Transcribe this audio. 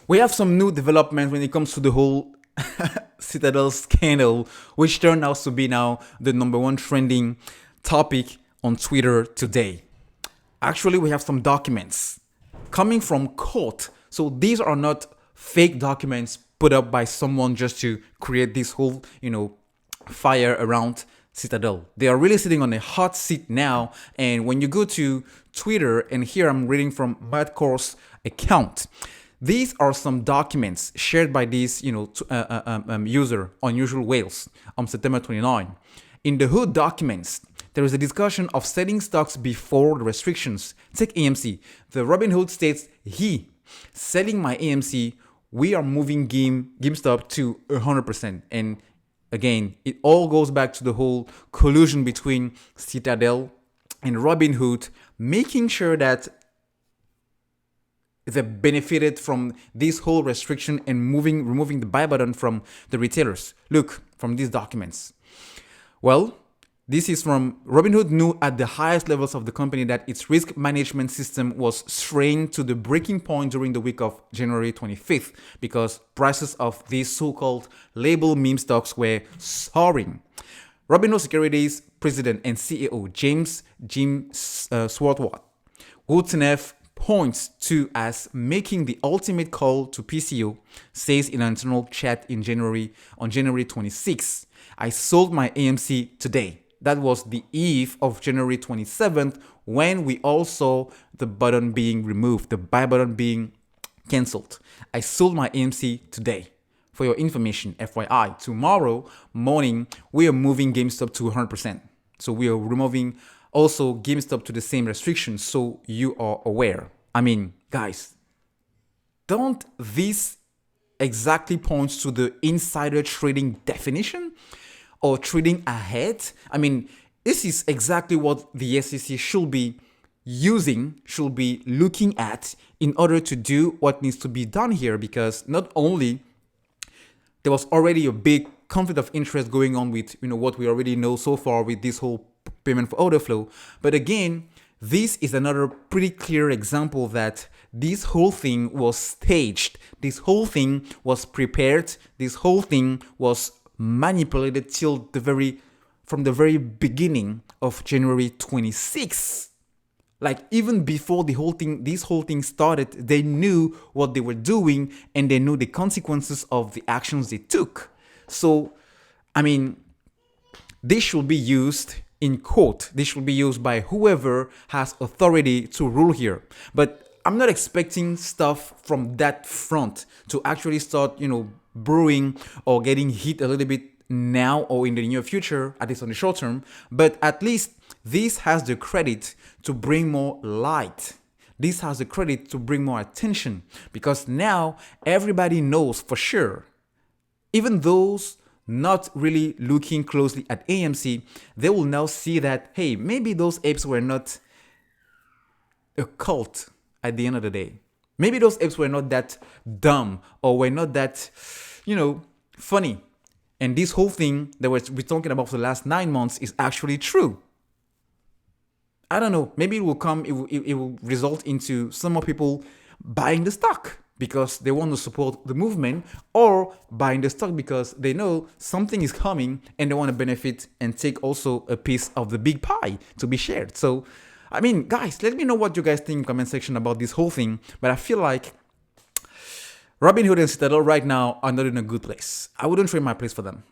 We have some new developments when it comes to the whole Citadel scandal, which turned out to be now the number one trending topic on Twitter today. Actually, we have some documents coming from court. So these are not fake documents put up by someone just to create this whole, fire around Citadel. They are really sitting on a hot seat now. And when you go to Twitter, and here I'm reading from Madcore's account, these are some documents shared by this, user, Unusual Whales, on September 29. In the Hood documents, there is a discussion of selling stocks before the restrictions. Take AMC. The Robinhood states, selling my AMC, we are moving GameStop to 100%. And again, it all goes back to the whole collusion between Citadel and Robinhood, making sure that they benefited from this whole restriction and removing the buy button from the retailers. Look, from these documents. Well, this is from Robinhood knew at the highest levels of the company that its risk management system was strained to the breaking point during the week of January 25th because prices of these so-called label meme stocks were soaring. Robinhood Securities President and CEO Jim Swartwout, who Tenev points to as making the ultimate call to PCO, says in an internal chat on January 26th, I sold my AMC today. That was the eve of January 27th when we all saw the button being removed, the buy button being cancelled. I sold my AMC today. For your information, FYI, tomorrow morning, we are moving GameStop to 100%. So we are removing also GameStop to the same restrictions, so you are aware. I mean, guys, don't this exactly points to the insider trading definition or trading ahead? I mean, this is exactly what the SEC should be looking at in order to do what needs to be done here, because not only there was already a big conflict of interest going on with what we already know so far with this whole payment for order flow, but again, this is another pretty clear example that this whole thing was staged, this whole thing was prepared, this whole thing was manipulated from the very beginning of January 26th. Like even before this whole thing started, they knew what they were doing and they knew the consequences of the actions they took. So, I mean, this should be used in court. This should be used by whoever has authority to rule here. But I'm not expecting stuff from that front to actually start, brewing or getting hit a little bit now or in the near future, at least on the short term. But at least this has the credit to bring more light. This has the credit to bring more attention, because now everybody knows for sure. Even those not really looking closely at AMC, they will now see that, hey, maybe those apes were not a cult at the end of the day. Maybe those apes were not that dumb or were not that, funny. And this whole thing that we're talking about for the last 9 months is actually true. I don't know. Maybe it will result into some more people buying the stock because they want to support the movement, or buying the stock because they know something is coming and they want to benefit and take also a piece of the big pie to be shared. So, I mean, guys, let me know what you guys think in the comment section about this whole thing. But I feel like Robinhood and Citadel right now are not in a good place. I wouldn't trade my place for them.